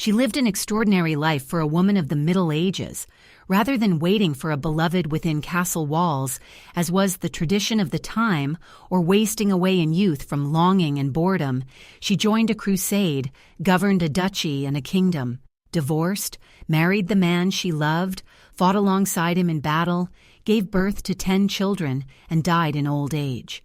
She lived an extraordinary life for a woman of the Middle Ages. Rather than waiting for a beloved within castle walls, as was the tradition of the time, or wasting away in youth from longing and boredom, she joined a crusade, governed a duchy and a kingdom, divorced, married the man she loved, fought alongside him in battle, gave birth to 10 children, and died in old age.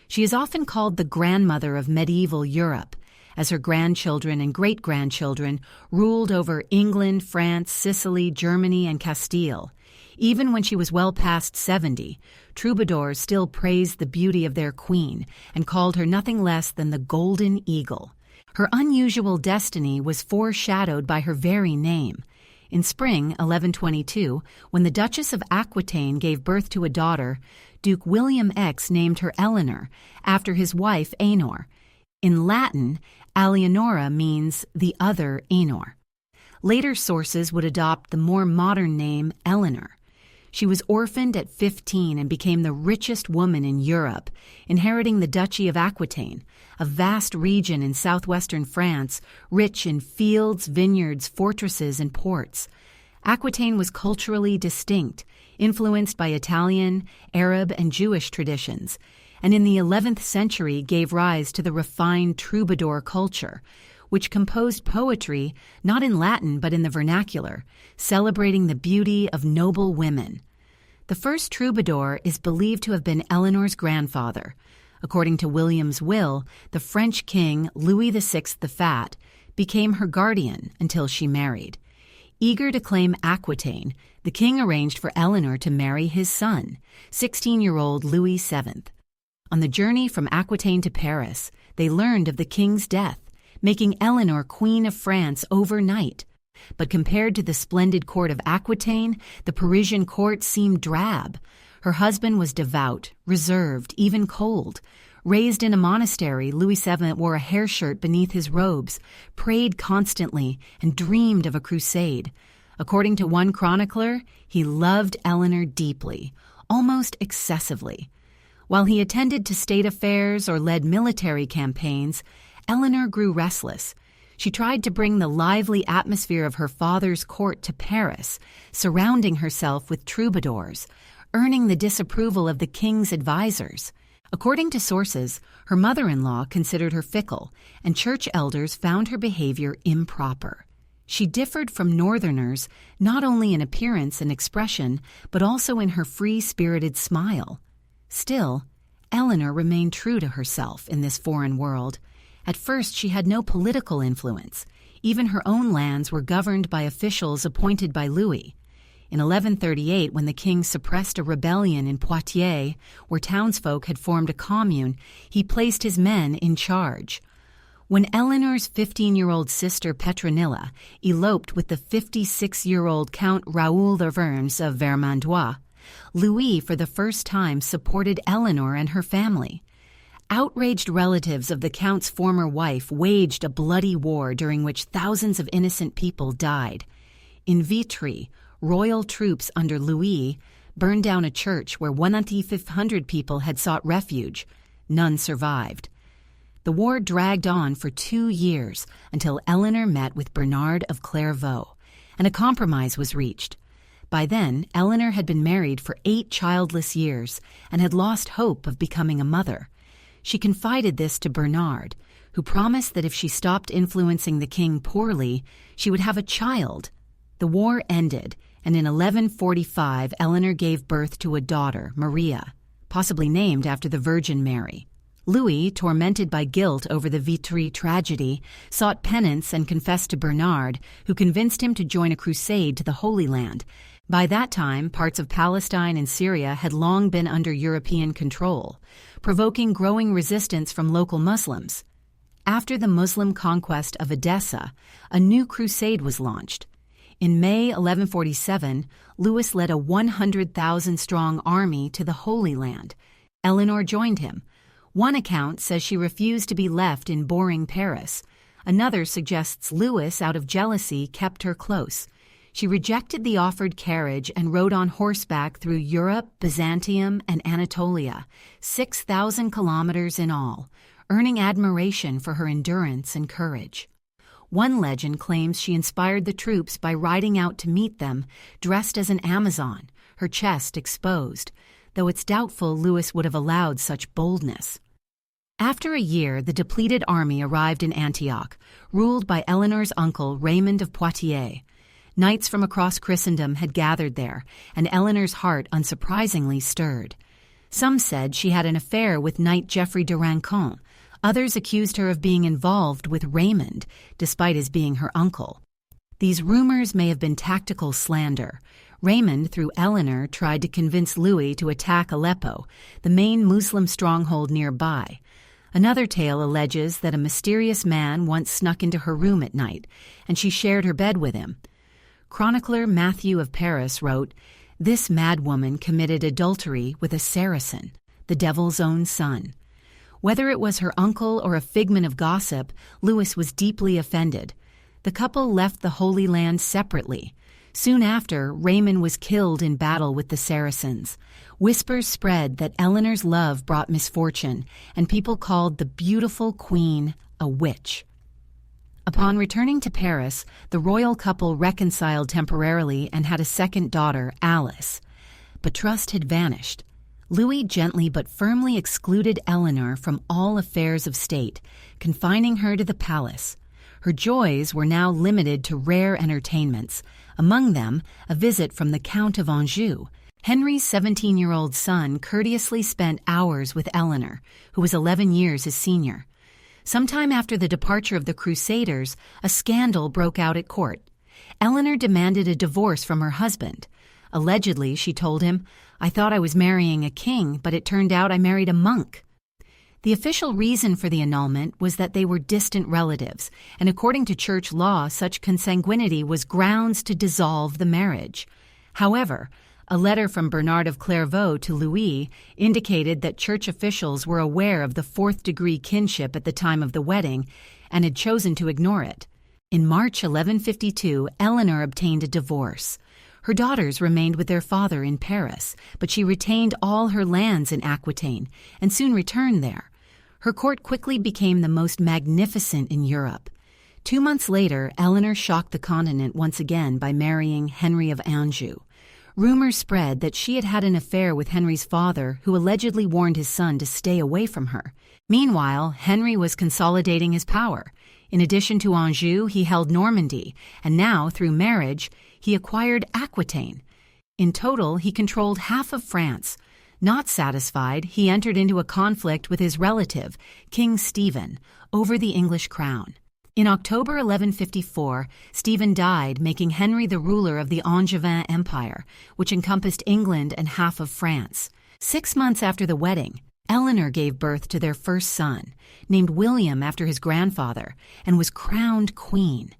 She is often called the grandmother of medieval Europe, as her grandchildren and great-grandchildren ruled over England, France, Sicily, Germany, and Castile. Even when she was well past 70, troubadours still praised the beauty of their queen and called her nothing less than the Golden Eagle. Her unusual destiny was foreshadowed by her very name. In spring 1122, when the Duchess of Aquitaine gave birth to a daughter, Duke William X named her Eleanor, after his wife Eleanor. In Latin, Eleonora means the other Eleanor. Later sources would adopt the more modern name Eleanor. She was orphaned at 15 and became the richest woman in Europe, inheriting the Duchy of Aquitaine, a vast region in southwestern France, rich in fields, vineyards, fortresses, and ports. Aquitaine was culturally distinct, influenced by Italian, Arab, and Jewish traditions, and in the 11th century gave rise to the refined troubadour culture, which composed poetry not in Latin but in the vernacular, celebrating the beauty of noble women. The first troubadour is believed to have been Eleanor's grandfather. According to William's will, the French king Louis VI the Fat became her guardian until she married. Eager to claim Aquitaine, the king arranged for Eleanor to marry his son, 16-year-old Louis VII. On the journey from Aquitaine to Paris, they learned of the king's death, making Eleanor Queen of France overnight. But compared to the splendid court of Aquitaine, the Parisian court seemed drab. Her husband was devout, reserved, even cold. Raised in a monastery, Louis VII wore a hair shirt beneath his robes, prayed constantly, and dreamed of a crusade. According to one chronicler, he loved Eleanor deeply, almost excessively. While he attended to state affairs or led military campaigns, Eleanor grew restless. She tried to bring the lively atmosphere of her father's court to Paris, surrounding herself with troubadours, earning the disapproval of the king's advisors. According to sources, her mother-in-law considered her fickle, and church elders found her behavior improper. She differed from northerners not only in appearance and expression, but also in her free-spirited smile. Still, Eleanor remained true to herself in this foreign world. At first, she had no political influence. Even her own lands were governed by officials appointed by Louis. In 1138, when the king suppressed a rebellion in Poitiers, where townsfolk had formed a commune, he placed his men in charge. When Eleanor's 15-year-old sister Petronilla eloped with the 56-year-old Count Raoul de Vernes of Vermandois, Louis for the first time supported Eleanor and her family. Outraged relatives of the Count's former wife waged a bloody war during which thousands of innocent people died. In Vitry, royal troops under Louis burned down a church where 1,500 people had sought refuge. None survived. The war dragged on for 2 years until Eleanor met with Bernard of Clairvaux, and a compromise was reached. By then, Eleanor had been married for 8 childless years and had lost hope of becoming a mother. She confided this to Bernard, who promised that if she stopped influencing the king poorly, she would have a child. The war ended, and in 1145 Eleanor gave birth to a daughter, Maria, possibly named after the Virgin Mary. Louis, tormented by guilt over the Vitry tragedy, sought penance and confessed to Bernard, who convinced him to join a crusade to the Holy Land. By that time, parts of Palestine and Syria had long been under European control, provoking growing resistance from local Muslims. After the Muslim conquest of Edessa, a new crusade was launched. In May 1147, Louis led a 100,000-strong army to the Holy Land. Eleanor joined him. One account says she refused to be left in boring Paris. Another suggests Louis, out of jealousy, kept her close. She rejected the offered carriage and rode on horseback through Europe, Byzantium, and Anatolia, 6,000 kilometers in all, earning admiration for her endurance and courage. One legend claims she inspired the troops by riding out to meet them, dressed as an Amazon, her chest exposed, though it's doubtful Louis would have allowed such boldness. After a year, the depleted army arrived in Antioch, ruled by Eleanor's uncle Raymond of Poitiers. Knights from across Christendom had gathered there, and Eleanor's heart unsurprisingly stirred. Some said she had an affair with Knight Geoffrey de Rancon. Others accused her of being involved with Raymond, despite his being her uncle. These rumors may have been tactical slander. Raymond, through Eleanor, tried to convince Louis to attack Aleppo, the main Muslim stronghold nearby. Another tale alleges that a mysterious man once snuck into her room at night, and she shared her bed with him. Chronicler Matthew of Paris wrote, "This madwoman committed adultery with a Saracen, the devil's own son." Whether it was her uncle or a figment of gossip, Louis was deeply offended. The couple left the Holy Land separately. Soon after, Raymond was killed in battle with the Saracens. Whispers spread that Eleanor's love brought misfortune, and people called the beautiful queen a witch. Upon returning to Paris, the royal couple reconciled temporarily and had a second daughter, Alice. But trust had vanished. Louis gently but firmly excluded Eleanor from all affairs of state, confining her to the palace. Her joys were now limited to rare entertainments, among them a visit from the Count of Anjou. Henry's 17-year-old son courteously spent hours with Eleanor, who was 11 years his senior. Sometime after the departure of the Crusaders, a scandal broke out at court. Eleanor demanded a divorce from her husband. Allegedly, she told him, "I thought I was marrying a king, but it turned out I married a monk." The official reason for the annulment was that they were distant relatives, and according to church law, such consanguinity was grounds to dissolve the marriage. However, a letter from Bernard of Clairvaux to Louis indicated that church officials were aware of the fourth-degree kinship at the time of the wedding and had chosen to ignore it. In March 1152, Eleanor obtained a divorce. Her daughters remained with their father in Paris, but she retained all her lands in Aquitaine and soon returned there. Her court quickly became the most magnificent in Europe. 2 months later, Eleanor shocked the continent once again by marrying Henry of Anjou. Rumors spread that she had had an affair with Henry's father, who allegedly warned his son to stay away from her. Meanwhile, Henry was consolidating his power. In addition to Anjou, he held Normandy, and now, through marriage, he acquired Aquitaine. In total, he controlled half of France. Not satisfied, he entered into a conflict with his relative, King Stephen, over the English crown. In October 1154, Stephen died, making Henry the ruler of the Angevin Empire, which encompassed England and half of France. 6 months after the wedding, Eleanor gave birth to their first son, named William after his grandfather, and was crowned queen.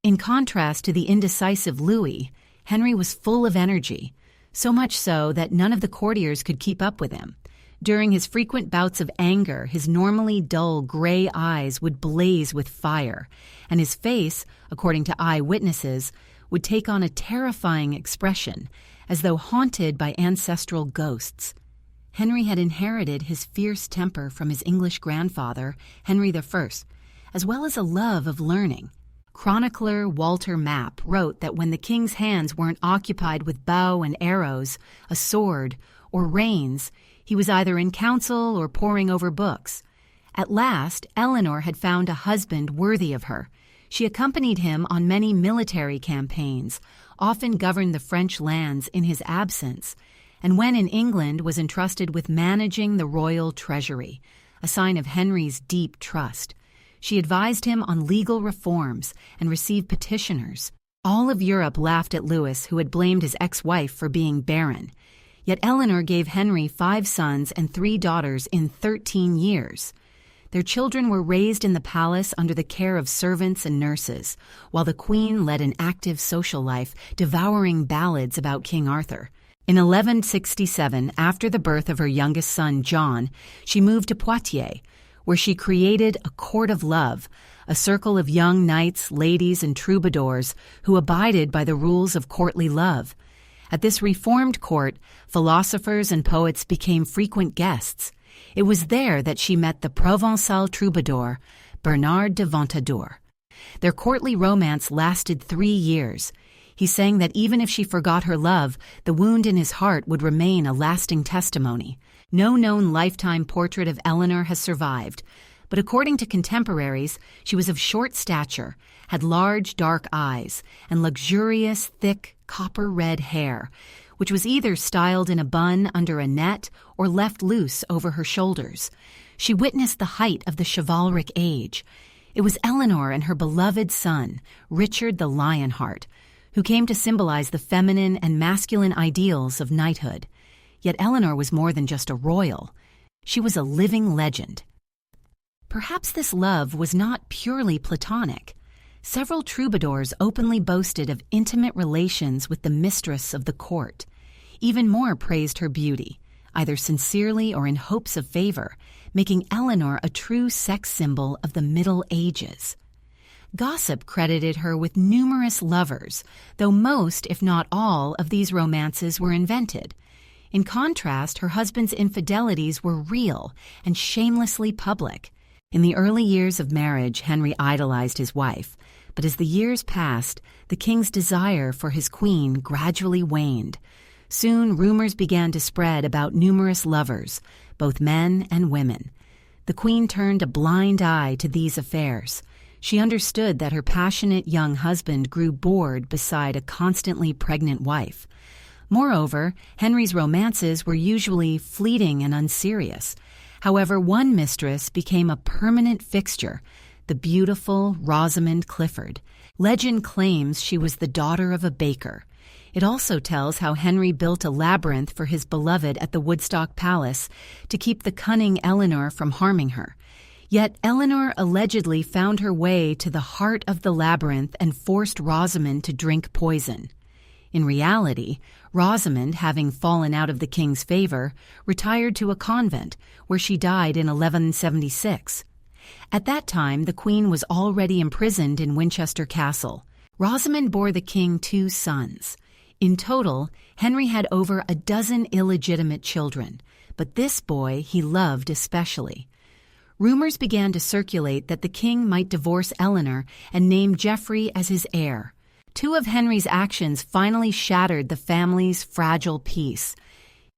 In contrast to the indecisive Louis, Henry was full of energy, so much so that none of the courtiers could keep up with him. During his frequent bouts of anger, his normally dull gray eyes would blaze with fire, and his face, according to eyewitnesses, would take on a terrifying expression, as though haunted by ancestral ghosts. Henry had inherited his fierce temper from his English grandfather, Henry I, as well as a love of learning. Chronicler Walter Map wrote that when the king's hands weren't occupied with bow and arrows, a sword, or reins, he was either in council or poring over books. At last, Eleanor had found a husband worthy of her. She accompanied him on many military campaigns, often governed the French lands in his absence, and when in England was entrusted with managing the royal treasury, a sign of Henry's deep trust. She advised him on legal reforms and received petitioners. All of Europe laughed at Louis, who had blamed his ex-wife for being barren. Yet Eleanor gave Henry 5 sons and 3 daughters in 13 years. Their children were raised in the palace under the care of servants and nurses, while the queen led an active social life, devouring ballads about King Arthur. In 1167, after the birth of her youngest son, John, she moved to Poitiers, where she created a court of love, a circle of young knights, ladies, and troubadours who abided by the rules of courtly love. At this reformed court, philosophers and poets became frequent guests. It was there that she met the Provençal troubadour, Bernard de Ventadour. Their courtly romance lasted 3 years. He sang that even if she forgot her love, the wound in his heart would remain a lasting testimony. No known lifetime portrait of Eleanor has survived, but according to contemporaries, she was of short stature, had large dark eyes, and luxurious, thick, copper-red hair, which was either styled in a bun under a net or left loose over her shoulders. She witnessed the height of the chivalric age. It was Eleanor and her beloved son, Richard the Lionheart, who came to symbolize the feminine and masculine ideals of knighthood. Yet Eleanor was more than just a royal. She was a living legend. Perhaps this love was not purely platonic. Several troubadours openly boasted of intimate relations with the mistress of the court. Even more praised her beauty, either sincerely or in hopes of favor, making Eleanor a true sex symbol of the Middle Ages. Gossip credited her with numerous lovers, though most, if not all, of these romances were invented. In contrast, her husband's infidelities were real and shamelessly public. In the early years of marriage, Henry idolized his wife, but as the years passed, the king's desire for his queen gradually waned. Soon, rumors began to spread about numerous lovers, both men and women. The queen turned a blind eye to these affairs. She understood that her passionate young husband grew bored beside a constantly pregnant wife. Moreover, Henry's romances were usually fleeting and unserious. However, one mistress became a permanent fixture, the beautiful Rosamond Clifford. Legend claims she was the daughter of a baker. It also tells how Henry built a labyrinth for his beloved at the Woodstock Palace to keep the cunning Eleanor from harming her. Yet Eleanor allegedly found her way to the heart of the labyrinth and forced Rosamond to drink poison. In reality, Rosamond, having fallen out of the king's favor, retired to a convent, where she died in 1176. At that time, the queen was already imprisoned in Winchester Castle. Rosamond bore the king 2 sons. In total, Henry had over a dozen illegitimate children, but this boy he loved especially. Rumors began to circulate that the king might divorce Eleanor and name Geoffrey as his heir. 2 of Henry's actions finally shattered the family's fragile peace.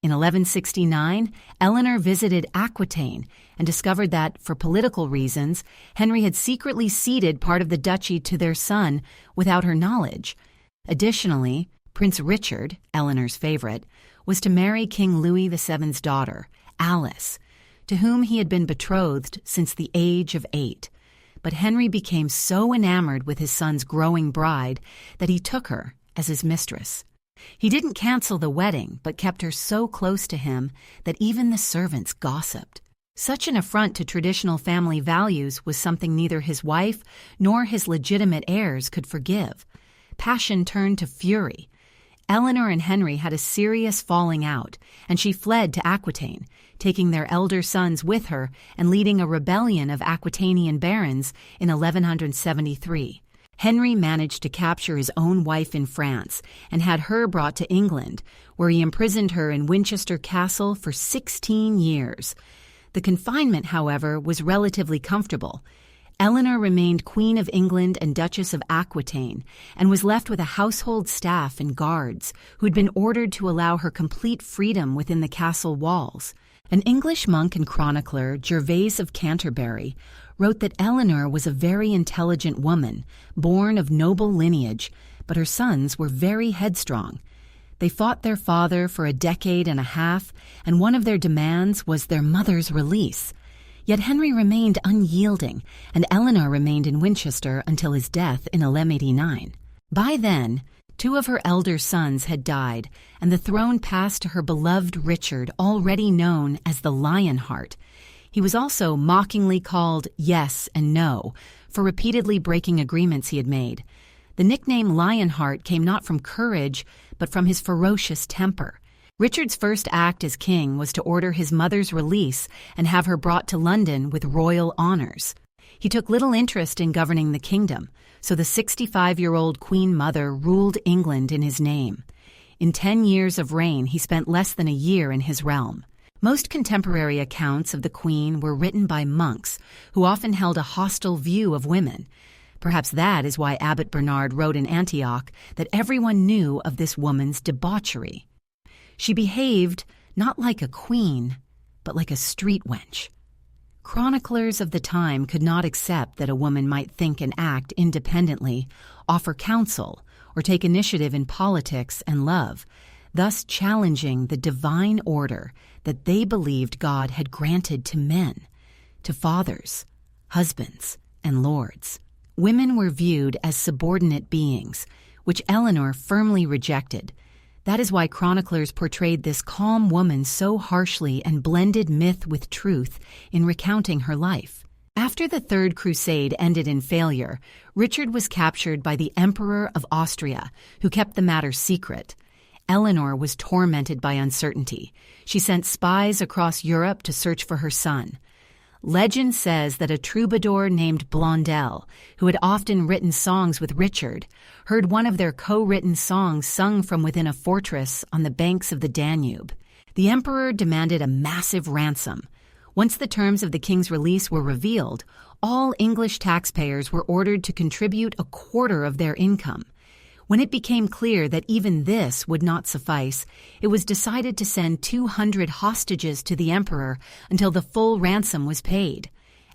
In 1169, Eleanor visited Aquitaine and discovered that, for political reasons, Henry had secretly ceded part of the duchy to their son without her knowledge. Additionally, Prince Richard, Eleanor's favorite, was to marry King Louis VII's daughter, Alice, to whom he had been betrothed since the age of 8. But Henry became so enamored with his son's growing bride that he took her as his mistress. He didn't cancel the wedding, but kept her so close to him that even the servants gossiped. Such an affront to traditional family values was something neither his wife nor his legitimate heirs could forgive. Passion turned to fury. Eleanor and Henry had a serious falling out, and she fled to Aquitaine, taking their elder sons with her and leading a rebellion of Aquitanian barons in 1173. Henry managed to capture his own wife in France and had her brought to England, where he imprisoned her in Winchester Castle for 16 years. The confinement, however, was relatively comfortable. Eleanor remained Queen of England and Duchess of Aquitaine and was left with a household staff and guards who had been ordered to allow her complete freedom within the castle walls. An English monk and chronicler, Gervase of Canterbury, wrote that Eleanor was a very intelligent woman, born of noble lineage, but her sons were very headstrong. They fought their father for a decade and a half, and one of their demands was their mother's release. Yet Henry remained unyielding, and Eleanor remained in Winchester until his death in 1189. By then, 2 of her elder sons had died, and the throne passed to her beloved Richard, already known as the Lionheart. He was also mockingly called Yes and No for repeatedly breaking agreements he had made. The nickname Lionheart came not from courage, but from his ferocious temper. Richard's first act as king was to order his mother's release and have her brought to London with royal honors. He took little interest in governing the kingdom, so the 65-year-old Queen Mother ruled England in his name. In 10 years of reign, he spent less than a year in his realm. Most contemporary accounts of the Queen were written by monks, who often held a hostile view of women. Perhaps that is why Abbot Bernard wrote in Antioch that everyone knew of this woman's debauchery. She behaved not like a queen, but like a street wench. Chroniclers of the time could not accept that a woman might think and act independently, offer counsel, or take initiative in politics and love, thus challenging the divine order that they believed God had granted to men, to fathers, husbands, and lords. Women were viewed as subordinate beings, which Eleanor firmly rejected. That is why chroniclers portrayed this calm woman so harshly and blended myth with truth in recounting her life. After the Third Crusade ended in failure, Richard was captured by the Emperor of Austria, who kept the matter secret. Eleanor was tormented by uncertainty. She sent spies across Europe to search for her son. Legend says that a troubadour named Blondel, who had often written songs with Richard, heard one of their co-written songs sung from within a fortress on the banks of the Danube. The emperor demanded a massive ransom. Once the terms of the king's release were revealed, all English taxpayers were ordered to contribute a quarter of their income. When it became clear that even this would not suffice, it was decided to send 200 hostages to the emperor until the full ransom was paid.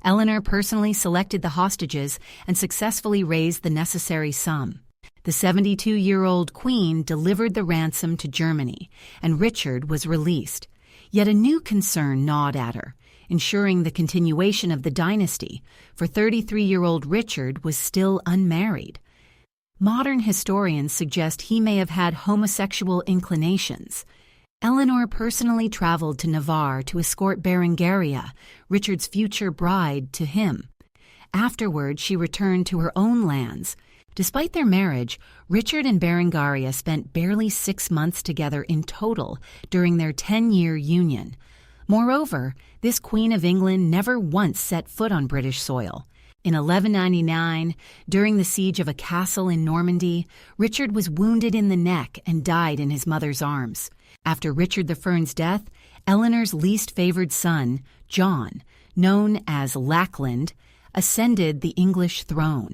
Eleanor personally selected the hostages and successfully raised the necessary sum. The 72-year-old queen delivered the ransom to Germany, and Richard was released. Yet a new concern gnawed at her, ensuring the continuation of the dynasty, for 33-year-old Richard was still unmarried. Modern historians suggest he may have had homosexual inclinations. Eleanor personally traveled to Navarre to escort Berengaria, Richard's future bride, to him. Afterward, she returned to her own lands. Despite their marriage, Richard and Berengaria spent barely 6 months together in total during their 10-year union. Moreover, this Queen of England never once set foot on British soil. In 1199, during the siege of a castle in Normandy, Richard was wounded in the neck and died in his mother's arms. After Richard the First's death, Eleanor's least favored son, John, known as Lackland, ascended the English throne.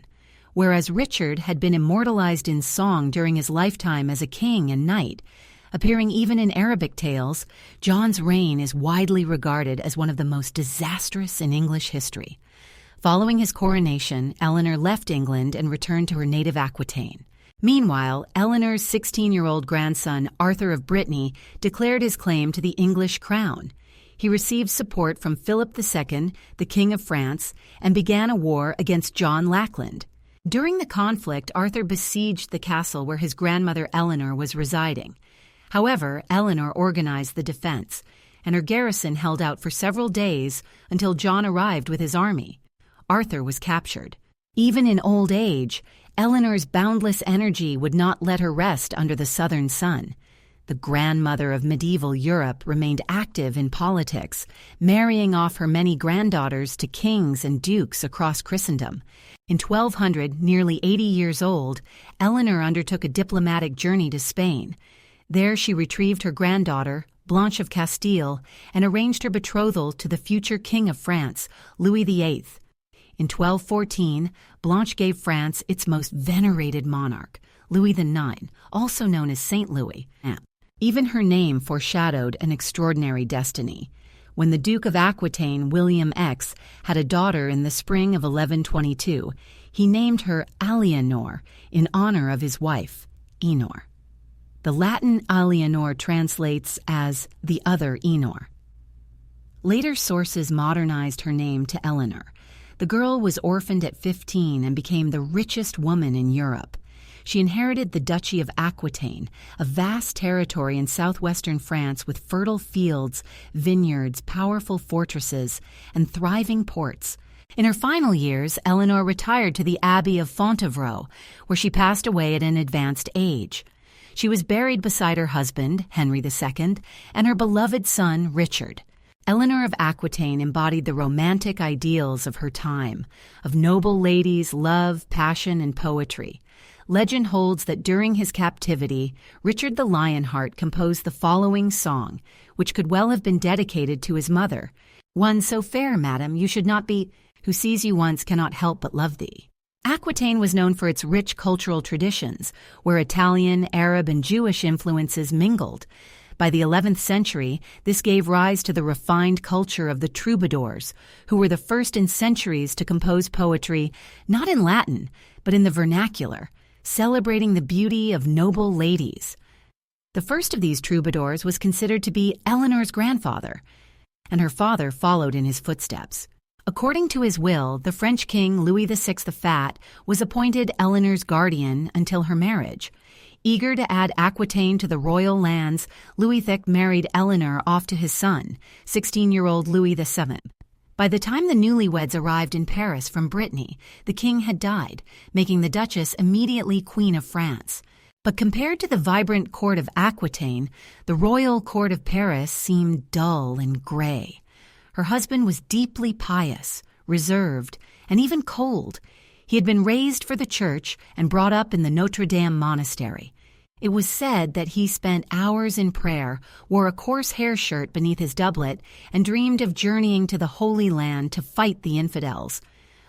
Whereas Richard had been immortalized in song during his lifetime as a king and knight, appearing even in Arabic tales, John's reign is widely regarded as one of the most disastrous in English history. Following his coronation, Eleanor left England and returned to her native Aquitaine. Meanwhile, Eleanor's 16-year-old grandson, Arthur of Brittany, declared his claim to the English crown. He received support from Philip II, the King of France, and began a war against John Lackland. During the conflict, Arthur besieged the castle where his grandmother Eleanor was residing. However, Eleanor organized the defense, and her garrison held out for several days until John arrived with his army. Arthur was captured. Even in old age, Eleanor's boundless energy would not let her rest under the southern sun. The grandmother of medieval Europe remained active in politics, marrying off her many granddaughters to kings and dukes across Christendom. In 1200, nearly 80 years old, Eleanor undertook a diplomatic journey to Spain. There she retrieved her granddaughter, Blanche of Castile, and arranged her betrothal to the future King of France, Louis VIII. In 1214, Blanche gave France its most venerated monarch, Louis IX, also known as Saint Louis. Even her name foreshadowed an extraordinary destiny. When the Duke of Aquitaine, William X, had a daughter in the spring of 1122, he named her Eleanor in honor of his wife, Enor. The Latin Eleanor translates as the other Enor. Later sources modernized her name to Eleanor. The girl was orphaned at 15 and became the richest woman in Europe. She inherited the Duchy of Aquitaine, a vast territory in southwestern France with fertile fields, vineyards, powerful fortresses, and thriving ports. In her final years, Eleanor retired to the Abbey of Fontevraud, where she passed away at an advanced age. She was buried beside her husband, Henry II, and her beloved son, Richard. Eleanor of Aquitaine embodied the romantic ideals of her time, of noble ladies, love, passion, and poetry. Legend holds that during his captivity, Richard the Lionheart composed the following song, which could well have been dedicated to his mother. "One so fair, madam, you should not be, who sees you once cannot help but love thee." Aquitaine was known for its rich cultural traditions, where Italian, Arab, and Jewish influences mingled. By the 11th century, this gave rise to the refined culture of the troubadours, who were the first in centuries to compose poetry not in Latin, but in the vernacular, celebrating the beauty of noble ladies. The first of these troubadours was considered to be Eleanor's grandfather, and her father followed in his footsteps. According to his will, the French king Louis VI the Fat was appointed Eleanor's guardian until her marriage. Eager to add Aquitaine to the royal lands, Louis VI married Eleanor off to his son, 16-year-old Louis VII. By the time the newlyweds arrived in Paris from Brittany, the king had died, making the Duchess immediately Queen of France. But compared to the vibrant court of Aquitaine, the royal court of Paris seemed dull and gray. Her husband was deeply pious, reserved, and even cold. He had been raised for the church and brought up in the Notre Dame monastery. It was said that he spent hours in prayer, wore a coarse hair shirt beneath his doublet, and dreamed of journeying to the Holy Land to fight the infidels.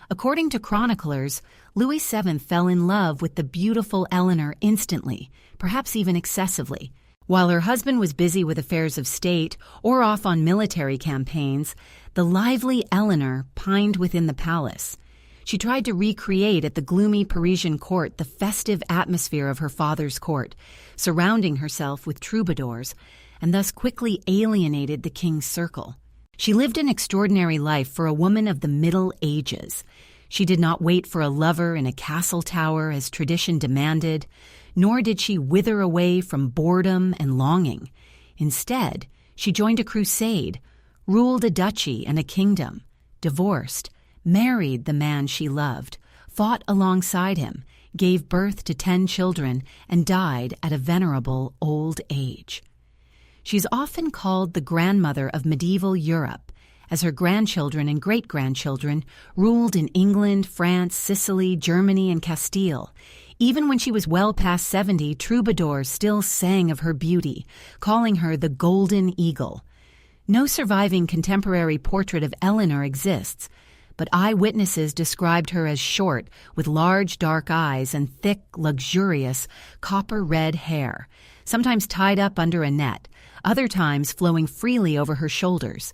According to chroniclers, Louis VII fell in love with the beautiful Eleanor instantly, perhaps even excessively. While her husband was busy with affairs of state or off on military campaigns, the lively Eleanor pined within the palace. She tried to recreate at the gloomy Parisian court the festive atmosphere of her father's court, surrounding herself with troubadours, and thus quickly alienated the king's circle. She lived an extraordinary life for a woman of the Middle Ages. She did not wait for a lover in a castle tower as tradition demanded, nor did she wither away from boredom and longing. Instead, she joined a crusade, ruled a duchy and a kingdom, divorced, married the man she loved, fought alongside him, gave birth to 10 children, and died at a venerable old age. She's often called the grandmother of medieval Europe, as her grandchildren and great-grandchildren ruled in England, France, Sicily, Germany, and Castile. Even when she was well past 70, troubadours still sang of her beauty, calling her the Golden Eagle. No surviving contemporary portrait of Eleanor exists, but eyewitnesses described her as short, with large dark eyes and thick, luxurious, copper-red hair, sometimes tied up under a net, other times flowing freely over her shoulders.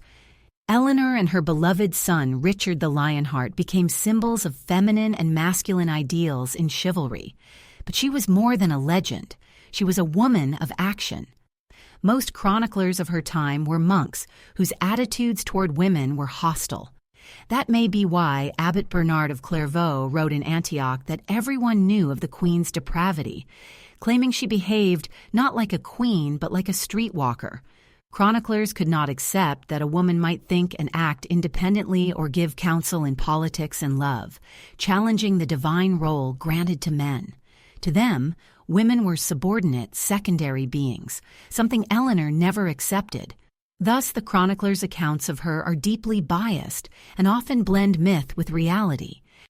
Eleanor and her beloved son, Richard the Lionheart, became symbols of feminine and masculine ideals in chivalry. But she was more than a legend. She was a woman of action. Most chroniclers of her time were monks whose attitudes toward women were hostile. That may be why Abbot Bernard of Clairvaux wrote in Antioch that everyone knew of the queen's depravity, claiming she behaved not like a queen but like a streetwalker. Chroniclers could not accept that a woman might think and act independently or give counsel in politics and love, challenging the divine role granted to men. To them, women were subordinate, secondary beings, something Eleanor never accepted. Thus, the chroniclers' accounts of her are deeply biased and often blend myth with reality.